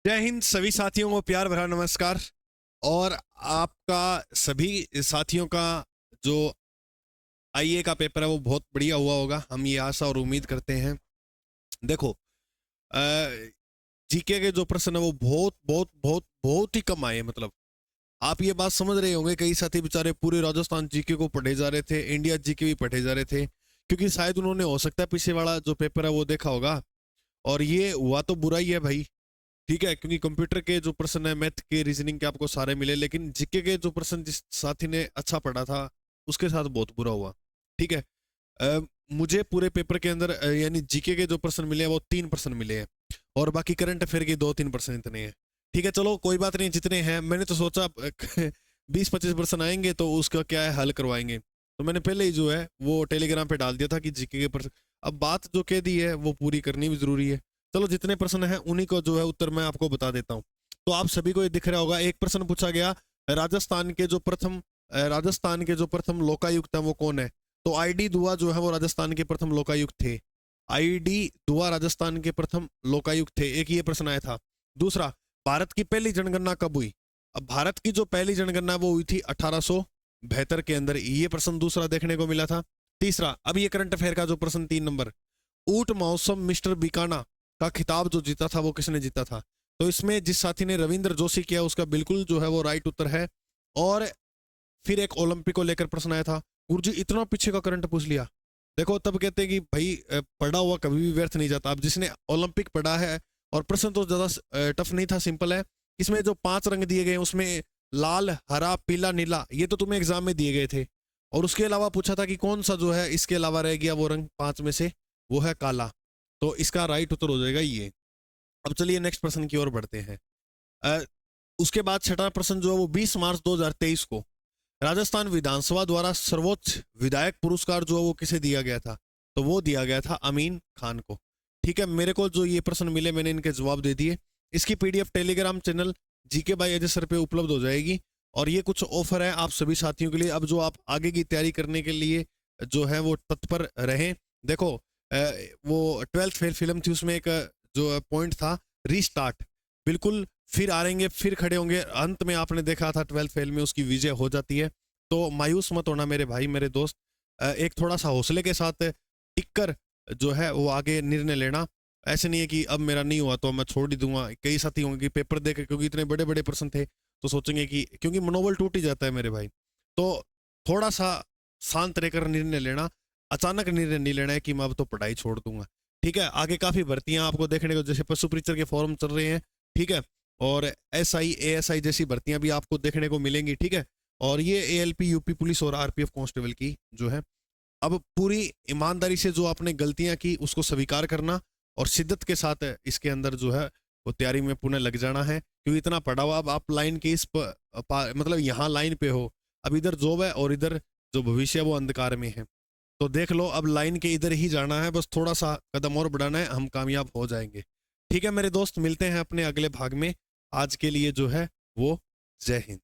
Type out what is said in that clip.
जय हिंद सभी साथियों को प्यार भरा नमस्कार। और आपका सभी साथियों का जो आईए का पेपर है वो बहुत बढ़िया हुआ होगा, हम ये आशा और उम्मीद करते हैं। देखो, जीके के जो प्रश्न है वो बहुत बहुत बहुत बहुत ही कम आए। मतलब आप ये बात समझ रहे होंगे, कई साथी बेचारे पूरे राजस्थान जीके को पढ़े जा रहे थे, इंडिया जीके भी पढ़े जा रहे थे, क्योंकि शायद उन्होंने हो सकता है पीछे वाला जो पेपर है वो देखा होगा। और ये हुआ तो बुरा ही है भाई, ठीक है, क्योंकि कंप्यूटर के जो प्रश्न है, मैथ के, रीजनिंग के आपको सारे मिले, लेकिन जीके के जो प्रश्न जिस साथी ने अच्छा पढ़ा था उसके साथ बहुत बुरा हुआ। ठीक है। अ, मुझे पूरे पेपर के अंदर यानी जीके के जो प्रश्न मिले हैं वो 3% मिले हैं, और बाकी करंट अफेयर के 2-3% इतने हैं। ठीक है, चलो कोई बात नहीं, जितने हैं मैंने तो सोचा 20-25% आएंगे तो उसका क्या है, हल करवाएंगे। तो मैंने पहले ही जो है वो टेलीग्राम पे डाल दिया था कि जीके के प्रश्न, अब बात जो कह दी है वो पूरी करनी भी जरूरी है। चलो जितने प्रश्न हैं उन्हीं को जो है उत्तर मैं आपको बता देता हूँ। तो आप सभी को ये दिख रहा होगा, एक प्रश्न पूछा गया, राजस्थान के जो प्रथम लोकायुक्त है वो कौन है। तो आईडी दुआ जो है वो राजस्थान के प्रथम लोकायुक्त थे। आईडी दुआ राजस्थान के प्रथम लोकायुक्त थे, एक ये प्रश्न आया था। दूसरा, भारत की पहली जनगणना कब हुई। अब भारत की जो पहली जनगणना वो हुई थी 1872 के अंदर, ये प्रश्न दूसरा देखने को मिला था। तीसरा, अब ये करंट अफेयर का जो प्रश्न 3 नंबर, ऊंट महोत्सव मिस्टर बीकाना का खिताब जो जीता था वो किसने जीता था। तो इसमें जिस साथी ने रविंद्र जोशी किया उसका बिल्कुल जो है वो राइट उत्तर है। और फिर एक ओलंपिक को लेकर प्रश्न आया था, गुरुजी इतना पीछे का करंट पूछ लिया। देखो, तब कहते हैं कि भाई पढ़ा हुआ कभी भी व्यर्थ नहीं जाता। अब जिसने ओलंपिक पढ़ा है, और प्रश्न तो ज्यादा टफ नहीं था, सिंपल है। इसमें जो 5 रंग दिए गए उसमें लाल, हरा, पीला, नीला, ये तो तुम्हें एग्जाम में दिए गए थे। और उसके अलावा पूछा था कि कौन सा जो है इसके अलावा रह गया वो रंग 5 में से, वो है काला। तो इसका राइट उत्तर हो जाएगा ये। अब चलिए नेक्स्ट प्रश्न की ओर बढ़ते हैं। अ, उसके बाद छठा प्रश्न जो है वो 20 मार्च 2023 को राजस्थान विधानसभा द्वारा सर्वोच्च विधायक पुरस्कार जो है वो किसे दिया गया था। तो वो दिया गया था अमीन खान को। ठीक है, मेरे को जो ये प्रश्न मिले मैंने इनके जवाब दे दिए। इसकी PDF Telegram channel GK by Ajay sir पे उपलब्ध हो जाएगी। और ये कुछ ऑफर है आप सभी साथियों के लिए, अब जो आप आगे की तैयारी करने के लिए जो है वो तत्पर रहें। देखो, वो 12th फेल फिल्म थी, उसमें एक जो पॉइंट था रीस्टार्ट, बिल्कुल फिर आ रहेंगे, फिर खड़े होंगे। अंत में आपने देखा था 12th फेल में उसकी विजय हो जाती है। तो मायूस मत होना मेरे भाई मेरे दोस्त, एक थोड़ा सा हौसले के साथ टिक कर जो है वो आगे निर्णय लेना। ऐसे नहीं है कि अब मेरा नहीं हुआ तो मैं छोड़ ही दूंगा। कई साथी होंगे कि पेपर देकर, क्योंकि इतने बड़े बड़े प्रश्न थे, तो सोचेंगे कि, क्योंकि मनोबल टूट ही जाता है मेरे भाई। तो थोड़ा सा शांत रहकर निर्णय लेना, अचानक निर्णय नहीं लेना है कि मैं अब तो पढ़ाई छोड़ दूंगा। ठीक है, आगे काफी भर्तियां आपको देखने को, जैसे पशु परीक्षक के फॉर्म चल रहे हैं, ठीक है, और एसआई एएसआई जैसी भर्तियां भी आपको देखने को मिलेंगी। ठीक है, और ये एएलपी यूपी पुलिस और आरपीएफ कांस्टेबल की जो है, अब पूरी ईमानदारी से जो आपने गलतियां की उसको स्वीकार करना, और शिद्दत के साथ इसके अंदर जो है वो तैयारी में पुनः लग जाना है। क्योंकि इतना पढ़ा हुआ, अब आप लाइन के मतलब यहाँ लाइन पे हो, अब इधर जॉब है और इधर जो भविष्य है वो अंधकार में है। तो देख लो, अब लाइन के इधर ही जाना है, बस थोड़ा सा कदम और बढ़ाना है, हम कामयाब हो जाएंगे। ठीक है मेरे दोस्त, मिलते हैं अपने अगले भाग में। आज के लिए जो है वो जय हिंद।